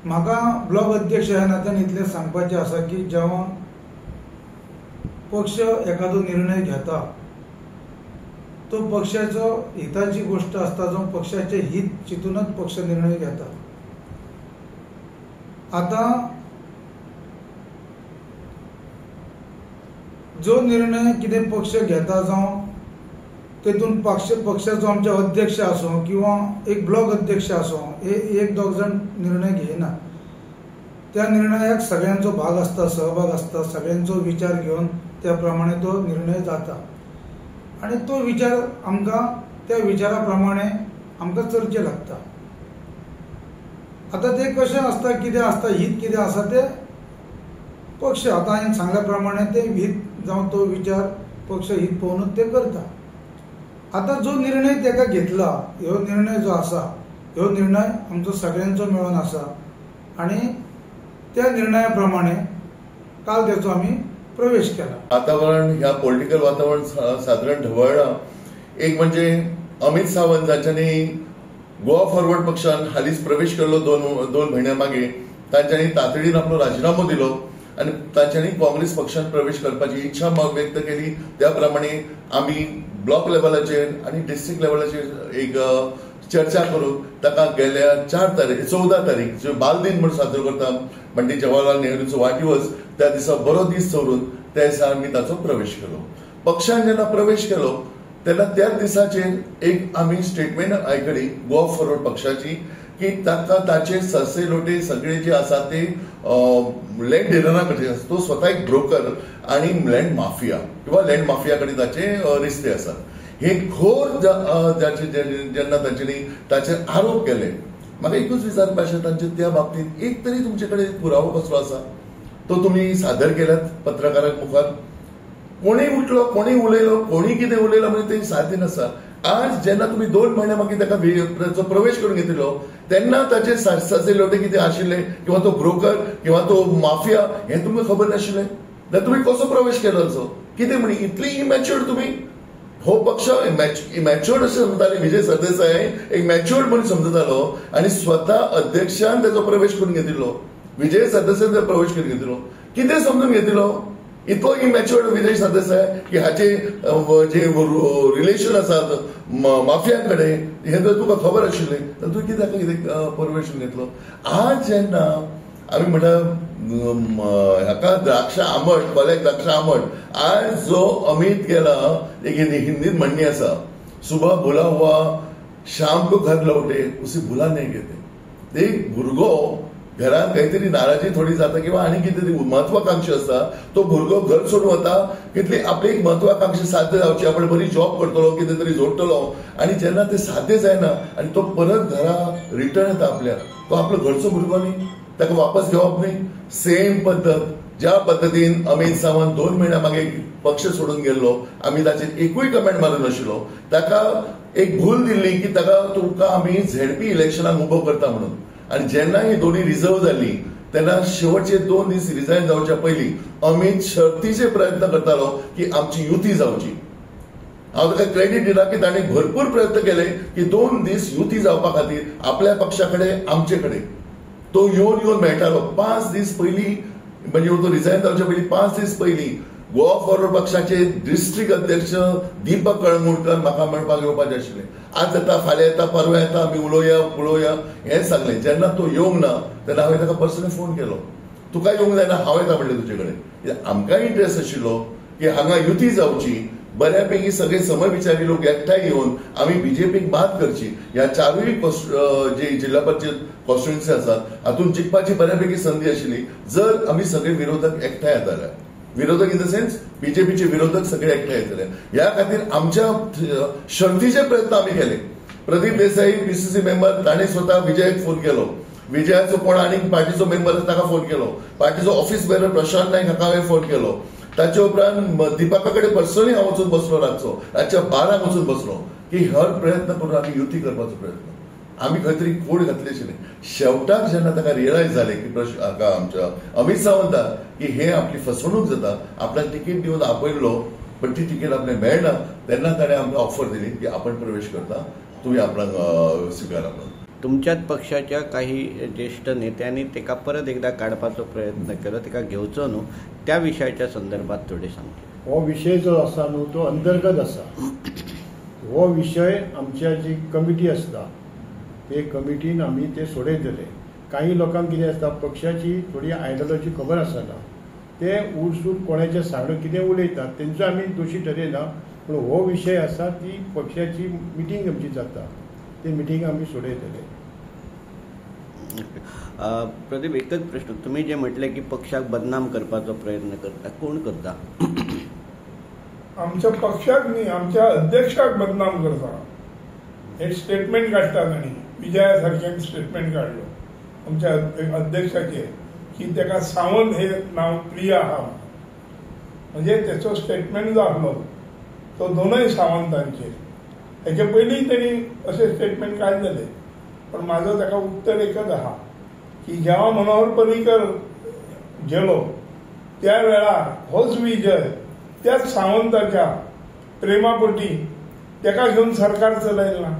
म्हाका ब्लॉक अध्यक्ष ह्या नात्यान इतलें सांगपाचें आसा की जेव्हा पक्ष एखादो निर्णय घेता तो पक्षाचो हिताची गोष्ट असता, जो पक्षाचे हित चिंतूनच पक्ष निर्णय घेता. आता जो निर्णय कितें पक्ष घेता जावं तेतून पक्षाचो आमचे अध्यक्ष आसूं किंवा एक ब्लॉक अध्यक्ष आसूं, हे एक दोग जण निर्णय घेयना. त्या निर्णयाक सगळ्यांचो भाग असता, सहभाग असता, सगळ्यांचो विचार घेऊन त्या प्रमाणे तो निर्णय जाता आणि तो विचार आमकां त्या विचारा प्रमाणे आमकां चलचें लागता. आता ते कशें असता, कितें असता, हित कितें आसा ते पक्ष आता हांवें सांगल्या प्रमाणे ते हित जावं तो विचार पक्ष हित पळोवनूच ते करता. आता जो निर्णय तेका घेतला, ह्यो निर्णय जो आसा, ह्यो निर्णय आमचो सगळ्यांचो मेळून आसा आणि त्या निर्णया प्रमाणे काल त्याचो आम्ही प्रवेश केला. वातावरण ह्या पॉलिटिकल वातावरण साधारण ढवळ्ळां. एक म्हणजे अमित सावंत जांच्यांनी गोवा फॉरवर्ड पक्षान हालींच प्रवेश केल्लो दोन म्हयन्या मागे, तांच्यांनी तातडीन आपलो राजिनामो दिलो आणि तांच्यांनी काँग्रेस पक्षान प्रवेश करपाची इच्छा व्यक्त केली. त्या प्रमाणे आम्ही ब्लॉक लेवलाचेर आणि डिस्ट्रिक्ट लेवलाचेर एक चर्चा करून ताका गेल्या 14 तारीख जो बाल दिन म्हणून साजरो करता, पंडित जवाहरलाल नेहरूचो वाडदिवस, त्या दिसा बरो दीस दवरून त्या दिसा आमी ताचो प्रवेश केलो. पक्षान जेन्ना प्रवेश केलो तेन्ना त्याच दिसाचेर एक आमी स्टेटमेंट आयकली गोवा फॉरवर्ड पक्षाची की ताका ताचे सरसे लोटे सगळे जे आसा ते लँड डीलरा कडेन आसा, तो स्वता एक ब्रोकर आणि लँड माफिया किंवा लँड माफिया कडेन ताचे रिश्ते आसात. हे घोर जेन्ना तांच्यांनी ताचेर आरोप केले, म्हाका एकूच विचारपाचें आसा तांचे त्या बाबतीत एक तरी तुमचे कडेन पुरावो कसलो आसा, तो तुमी सादर केल्यात पत्रकारांक मुखार. कोणी उठलो, कोणी उलयलो, कोणी कितें उलयलो म्हणजे ते सादीन आसा. आज जेन्ना तुम्ही 2 म्हयने मागीर ताका प्रवेश करून घेतिल्लो तेन्ना ताचे सरसे लोटे कितें आशिल्ले किंवा तो ब्रोकर किंवा तो माफिया हें तुमकां खबर नाशिल्लें, जाल्यार तुमी कसो प्रवेश केलो ताचो? कितें म्हणी इतली इमॅच्युअर्ड तुमी? हो पक्ष इमॅच्युअर्ड अशें समजताले. विजय सरदेसाय एक मॅच्युअर्ड म्हणून समजतालो आणि स्वता अध्यक्षान ताचो प्रवेश करून घेतिल्लो, विजय सरदेसाय प्रवेश करून घेतिल्लो. कितें समजून घेतिल्लो? इतलो इमॅच्युअर्ड विजय सरदेसाय की हाचे जे रिलेशन आसात माफिया कडेन हे जर तुका खबर आशिल्लें जाल्यार तूं कित्याक प्रवेश करून घेतलो? आज जेन्ना आमी म्हणटा हाका द्राक्ष आंबट, कोल्याक द्राक्ष आंबट, आज जो अमित गेला, एक हिंदीत म्हणणी आसा, सुबह भुला हुआ शाम को घर लौटे उसे भुला नहीं घेते. एक भुरगो घरात काहीतरी नाराजी थोडी जाता किंवा आणि कितेतरी महत्वाकांक्षी असता, तो भुरगो घर सोडून वता, कितली आपली एक महत्वाकांक्षी साध्य जावची, आपण बरी जॉब करतलो, कितें तरी जोडटलो आणि जेन्ना ते साध्य जायना आणि तो परत घरा रिटर्न येता आपल्या, तो आपलो घरचो भुरगो न्ही, ताका वापस घेवप न्ही. सेम पद्दत ज्या पद्दतीन अमित सावंत 2 म्हयन्या मागे पक्ष सोडून गेल्लो, आमी ताचेर एकूय कमेंट मारून नाशिल्लो, ताका एक भूल दिल्ली की तुका आमी झेडपी इलेक्शनाक उबो करता म्हणून. आणि जेन्ना ही दोन्ही रिझर्व झाली तेन्ना शेवटचे 2 दीस रिझायन जावच्या पयलीं अमित शर्तीचे प्रयत्न करतालो की आमची युती जावची. हांव ताका क्रेडीट दिता की ताणें भरपूर प्रयत्न केले की 2 दीस युती जावपा खातीर आपल्या पक्षा कडेन आमचे कडेन तो येवन मेळटालो. 5 दीस पयलीं म्हणजे तो रिझायन जावच्या पयलीं 5 दीस पयलीं गोवा फॉरवर्ड पक्षाचे डिस्ट्रिक्ट अध्यक्ष दीपक कळंगूटकर म्हाका मेळपाक येवपाचे आशिल्ले. आज येता, फाल्यां येता, परवा येता, आमी उलोवया हें सांगलें. जेन्ना तो येवंक ना तेन्ना हांवें ताका पर्सनली फोन केलो, तुका येवंक जायना, हांव येता म्हणलें तुजे कडेन. आमकांय इंट्रस्ट आशिल्लो की हांगा युती जावची, बऱ्यापैकी सगळे समविचारी लोक एकठांय येवन आमी बीजेपीक बात करची. ह्या 4य जे जिल्हा परिषद कॉन्स्टिट्युएन्सी आसात हातून जिखपाची बऱ्यापैकी संदी आशिल्ली जर आमी सगळे विरोधक एकठांय येताले. विरोधक इन द सेन्स बीजेपीचे विरोधक सगळे एकठांय येतले. ह्या खातीर आमच्या शर्तीचे प्रयत्न आमी केले. प्रदीप देसाई पीसीसी मेंबर ताणें स्वता विजयाक फोन केलो, विजयाचो कोण आनीक पार्टीचो मेंबर ताका फोन केलो, पार्टीचो ऑफिस बेरर प्रशांत नायक हाका हांवें फोन केलो. ताचे उपरांत दीपका कडेन पर्सनली हांव वचून बसलो, रातच्या 12 वचून बसलो की हर प्रयत्न करून आमी युती करपाचो प्रयत्न. आमी खंय तरी कोड घातली आशिल्ली. शेवटाक जेन्ना ताका रियलायज जालें की आमच्या अमित सावंताक की हे आपली फसवणूक जाता, आपल्याक तिकीट दिवन आपयल्लो पण ती तिकीट आपल्याक मेळना, तेन्ना ताणें आमकां ऑफर दिली की आपण प्रवेश करता, तुम्ही आपणाक स्विकारा. तुमच्याच पक्षाच्या काही ज्येष्ठ नेत्यांनी तेका परत एकदा काडपाचो प्रयत्न केलो, तेका घेवचो न्हू, त्या विशयाच्या संदर्भात थोडे सांगचे. हो विषय जो आसा न्हू तो अंतर्गत आसा. हो विषय आमच्या जी कमिटी आसता ते कमिटीन आमी ते सोडयतले. काही लोकांक कितें आसता, पक्षाची थोडी आयडियोलॉजी खबर आसना, ते उरसूट कोणाच्या सांगड कितें उलयतात तेंचो आमी दोशी ठरयना. पूण हो विशय आसा ती पक्षाची मिटींग आमची जाता, ती मिटींग आमी सोडयतले. प्रदीप, एकच प्रश्न. तुम्ही जे म्हटले की पक्षाक बदनाम करपाचो प्रयत्न करता, कोण करता? आमच्या पक्षाक न्ही, आमच्या अध्यक्षाक बदनाम करता. एक स्टेटमेंट काडटात आनी विजया सारक्यान स्टेटमेंट काडलो आमच्या अध्यक्षाचेर की तेका सावंत हे नाव प्रिय आहा. म्हणजे त्याचो स्टेटमेंट जो आसलो तो दोनूय सावंतांचेर. हेचे पयलीं तेणी अशें स्टेटमेंट काडलेले. पण माझं ताका उत्तर एकच आहा की जेव्हा मनोहर पर्रीकर गेलो त्या वेळार होच विजय त्याच सावंताच्या प्रेमापोटी तेका घेऊन सरकार चलयला.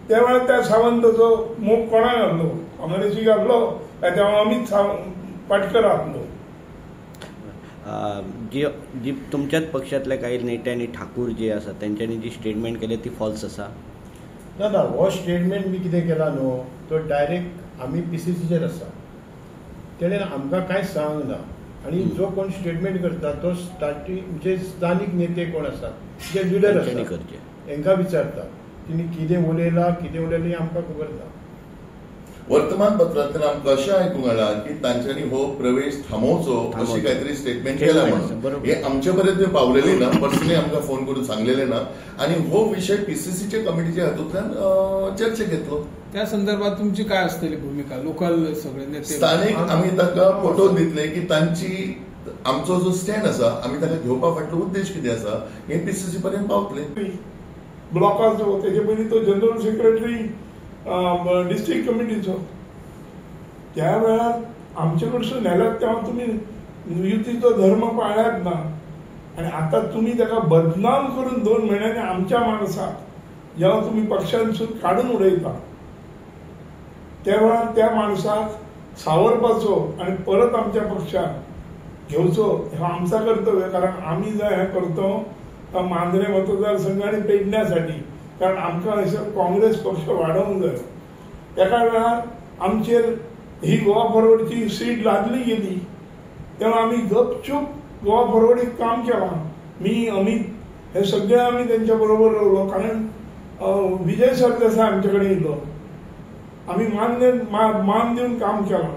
त्या वेळार त्या सावंताचो मोग कोणाक आसलो? काँग्रेसीक आसलो काय तेव्हा अमित पाटकर आसलो? जी तुमच्याच पक्षातल्या काही नेत्यांनी, ठाकूर जे आसा त्यांच्यानी जी स्टेटमेंट केली ती फॉल्स आसा? ना, हो स्टेटमेंट मी कितें केला न्हू तो डायरेक्ट आमी PCCचेर आसा. तेणें आमकां कांयच सांगूंक ना. आणि जो कोण स्टेटमेंट करता तो म्हणजे स्थानिक नेते कोण आसात, जे लिडर आसात, तांकां विचारता तिणी कितें उलयलां कितें आमकां खबर ना. वर्तमानपत्रांतल्यान आमकां अशें आयकूंक आयलां की तांच्यांनी हो प्रवेश थांबोवचो अशी काहीतरी स्टेटमेंट केला म्हणून. हे आमचे पर्यंत पावलेली ना, पर्सनली आमकां फोन करून सांगलेले ना. आणि हो विषय PCCच्या कमिटीच्या हातूंतल्यान चर्चेक घेतलो. त्या संदर्भात तुमची काय असतली भूमिका? लोकल सगळे नेते स्थानिक आमी ताका फोटो दितले की तांची आमचो जो स्टँड आसा आमी ताका घेवपा फाटलो उद्देश कितें आसा हे PCC पर्यंत पावतले. ब्लॉकाचो तेजे पयलीं तो जनरल सेक्रेटरी डिस्ट्रिक्ट कमिटीचो. त्या वेळार आमचे कडसून नेल्यात तेव्हा तुम्ही युतीचो धर्म पाळ्यात ना. आणि आता तुम्ही त्याला बदनाम करून 2 महिन्यांनी आमच्या माणसाक जेव्हा तुम्ही पक्षांसून काढून उडयता त्या वेळार त्या माणसाक सावरपाचो आणि परत आमच्या पक्षात घेवचो हे आमचा कर्तव्य. कारण आम्ही जर हे करतो मांद्रे मतदारसंघाने पेडण्यासाठी, कारण आमकां हयसर काँग्रेस पक्ष वाडोवंक जाय. एका वेळार आमचेर ही गोवा फॉरवर्डची सीट लादली गेली तेव्हा आम्ही गपचूप गोवा फॉरवर्डीक काम केलां. मी, अमित हे सगळे आम्ही त्यांच्या बरोबर रावलो. कारण विजय सरदेसाय आमचे कडेन येयलो, आम्ही मान देऊन काम केलां.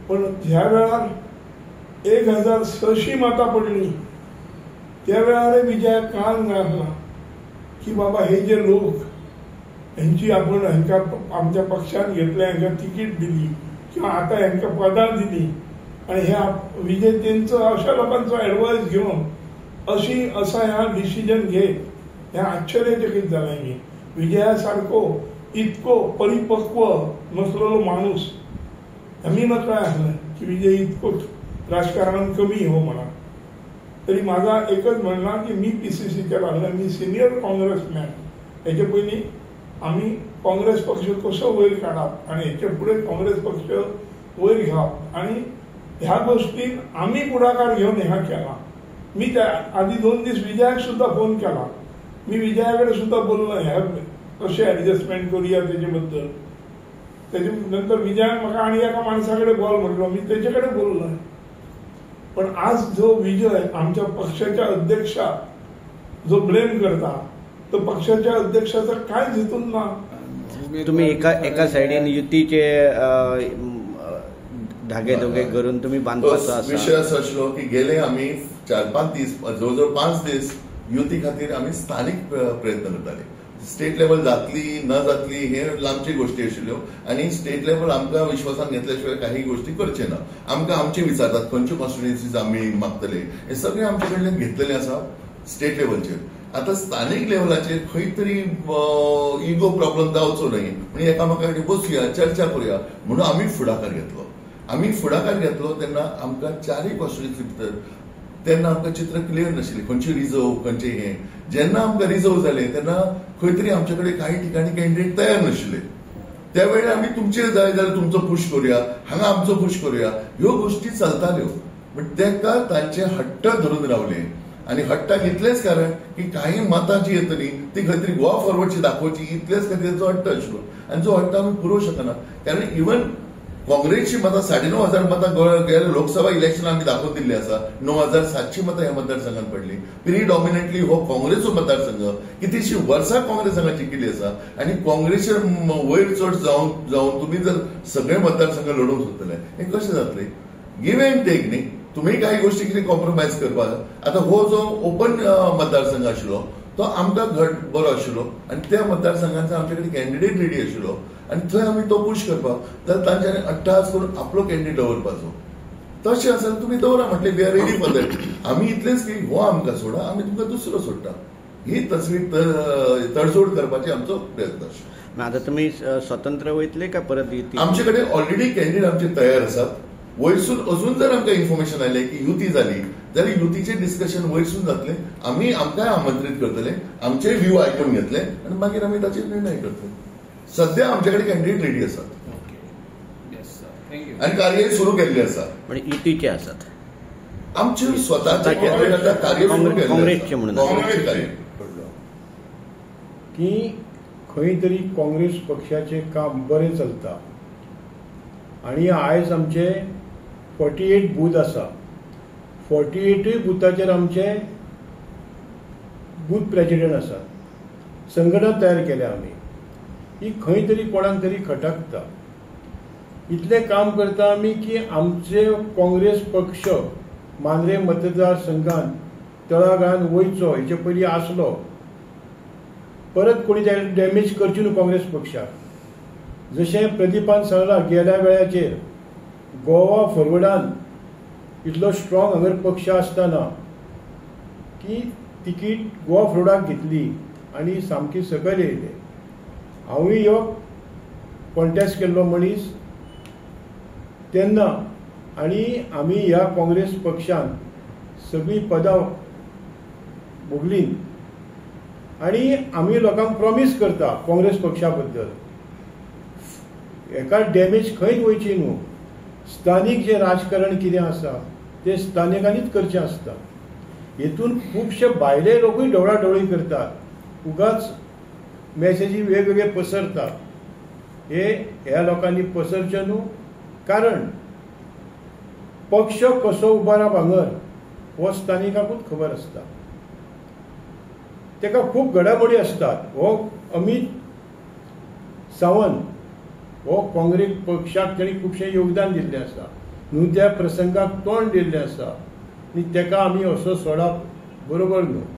पण ह्या वेळार 1600 मतां पडली. त्या वेळार विजयाक कळांक जाय आसला की बाबा हे जे लोक हेंची आपण हांकां आमच्या पक्षान घेतले, हांकां तिकीट दिली किंवा आता हांकां पदां दिली आणि ह्या विजय तेंचो अशा लोकांचो एडवायस घेवन असा ह्या डिसिजन घेत हे आश्चर्यचकित जालें मी. विजया सारको इतको परिपक्व नसलेलो माणूस आम्ही नकळें आसलें की विजय इतको राजकारणात कमी हो म्हणा. तरी माझा एकच म्हणणं की मी PCCच्या लागला, मी सिनियर काँग्रेसमॅन. हेचे पयलीं आम्ही काँग्रेस पक्ष कसो वयर काडप आणि हेचे पुढे काँग्रेस पक्ष वयर घेवप आणि ह्या गोष्टीन आम्ही पुढाकार घेऊन ह्या केला. मी त्या आधी 2 दीस विजयाक सुद्धा फोन केला. मी विजयाकडे सुद्धा बोललो ह्या कशें ऍडजस्टमेंट करूया तेजे बद्दल. तेजे नंतर विजयान म्हाका आनी एका माणसाकडे बोल म्हटलो, मी तेजेकडे बोललो. पण आज जो विजय आमच्या पक्षाच्या अध्यक्षा जो ब्लेम करता तो पक्षाच्या अध्यक्षाचा काय जितून ना. तुम्ही एका सायडीन युतीचे धागे धोगे करून तुम्ही बांधपाचो आसा. विषय असो आशिल्लो की गेले आमी 4-5 दीस, जवळजवळ 5 दीस युती खातीर आमी स्थानिक प्रयत्न करताले. स्टेट लेवल जातली न जातली हे लांबची गोष्टी आशिल्ल्यो आणि स्टेट लेवल आमकां विश्वासान घेतल्या काही गोष्टी करचे ना. आमकां आमचे विचारतात खंयच्यो कॉन्स्टिट्युएन्सीज आमी मागतले, हे सगळे आमचे कडल्यान घेतलेले आसा स्टेट लेवलचेर. आता स्थानिक लेवलाचेर खंय तरी इगो प्रॉब्लेम जावचो न्हय म्हणजे एकामेका कडेन बसुया, चर्चा करूया म्हणून आमी फुडाकार घेतलो. आमी फुडाकार घेतलो तेन्ना आमकां 4 कॉन्स्टिट्युएन्सी भितर तेन्ना आमकां चित्र क्लियर नाशिल्लें खंयचे रिझर्व खंयचे हे. जेन्ना आमकां रिझर्व जाले तेन्ना खंय तरी आमचे कडेन काही ठिकाणी कॅन्डिडेट तयार नाशिल्ले. त्यावेळी आम्ही तुमचे जाय जाल्यार तुमचो पुश करूया, हांगा आमचो पुश करूया, ह्यो गोष्टी चलताल्यो. बट तेका तांचे हट्ट धरून रावले आणि हट्टाक इतलेच कारण की काही मतां जी येतली ती खंय तरी गोवा फॉरवर्डची दाखोवची, इतलेच खातीर जो हट्ट आशिल्लो. आणि जो हट्ट आमी पुरोवंक शकना, कारण इवन काँग्रेसची मतां 9,500 मतां गेल्या लोकसभा इलेक्शन आमी दाखोवन दिल्ली आसा. 9,700 मतां ह्या मतदारसंघात पडली. प्रिडॉमिनंटली हो काँग्रेसचो मतदारसंघ, कितलींशीं वर्सां काँग्रेस हांगा जिखिल्ली आसा आनी काँग्रेसीर वयर चड जावन तुमी जर सगळे मतदारसंघ लडोवंक सोदतले, हें कशें जातलें? गिव एंड टेक न्ही. तुम्ही काही गोष्टी कितें कॉम्प्रोमायज करपाक. आता हो जो ओपन मतदारसंघ आशिल्लो तो आमकां घट बरो आशिल्लो आनी त्या मतदारसंघांचो आमचे कडेन कॅन्डिडेट रेडी आशिल्लो आनी थंय आमी तो पुश करपाक, तर तांच्यांनी अट्टाहास करून आपलो कॅन्डिडेट दवरपाचो. तशें आसा तुम्ही दवरा म्हटलें, we are ready for that. आमी इतलेंच की हो आमकां सोडा, आमी तुमकां दुसरो सोडटा, ही तसली तडजोड करपाची आमचो प्रयत्न आशिल्लो. आता तुम्ही स्वतंत्र वयतले का परत येतील? आमचे कडेन ऑलरेडी कॅन्डिडेट आमचे तयार आसात. वयरसून अजून जर आमकां इन्फॉर्मेशन आयलें की युती जाली जाल्यार युतीचें डिस्कशन वयरसून जातलें. आमी आमकांय आमंत्रीत करतले, आमचे व्यू आयकून घेतले आनी मागीर आमी ताचेर निर्णय करतले. सध्या आमचे कडेन कॅन्डिडेट रेडी आसात आनी कार्य सुरू केल्ली आसा. म्हणजे युतीचे आसात, आमचे स्वताचे कॅन्डिडेट कार्य सुरू केल्लें आसा. काँग्रेसचे म्हणून काँग्रेसचे कार्य की खंय तरी काँग्रेस पक्षाचे काम बरें चलता आणि आयज आमचे 48 बूथ आसा. 48 बुथाचेर आमचे बूथ प्रेसिडेंट आसा. संघटना तयार केल्या आमी. ही खंय तरी कोणाक तरी खटकता. इतलें काम करता आमी की आमचे काँग्रेस पक्ष मांद्रे मतदारसंघात तळागाळान वयचो हेचे पयलीं आसलो. परत कोणी डॅमेज करची न्हू काँग्रेस पक्षाक. जशें प्रदीपान सांगलां गेल्या वेळाचेर गोवा फॉरवर्डान इतलो स्ट्रॉंग हांगर पक्ष आसतना की तिकीट गोवा फॉरवर्डाक घेतली आनी सामकी सकयल येयले. हांवूय ह्यो कॉन्टेस्ट केल्लो मनीस तेन्ना आनी आमी ह्या काँग्रेस पक्षान सगळीं पदां भोगलीं आनी आमी लोकांक प्रॉमीस करता काँग्रेस पक्षा बद्दल एका डॅमेज खंयच वयची न्हू. स्थानीक जे राजकारण कितें आसा ते स्थानिकांनीच करचें आसता. हेतून खुबशे भायले लोकूय ढवळाढवळी करतात, उगाच मॅसेजी वेगवेगळे पसरतात. ह्या लोकांनी पसरचे न्हू. कारण पक्ष कसो उबारप हांगर हो स्थानिकांकूच खबर आसता. तेका खूब घडामोडी आसतात. हो अमित सावंत हो काँग्रेस पक्षाक ताणी खुबशें योगदान दिल्लें आसा न्हू. त्या प्रसंगाक तोंड दिल्लें आसा आनी तेका आमी असो सोडप बरोबर न्हू.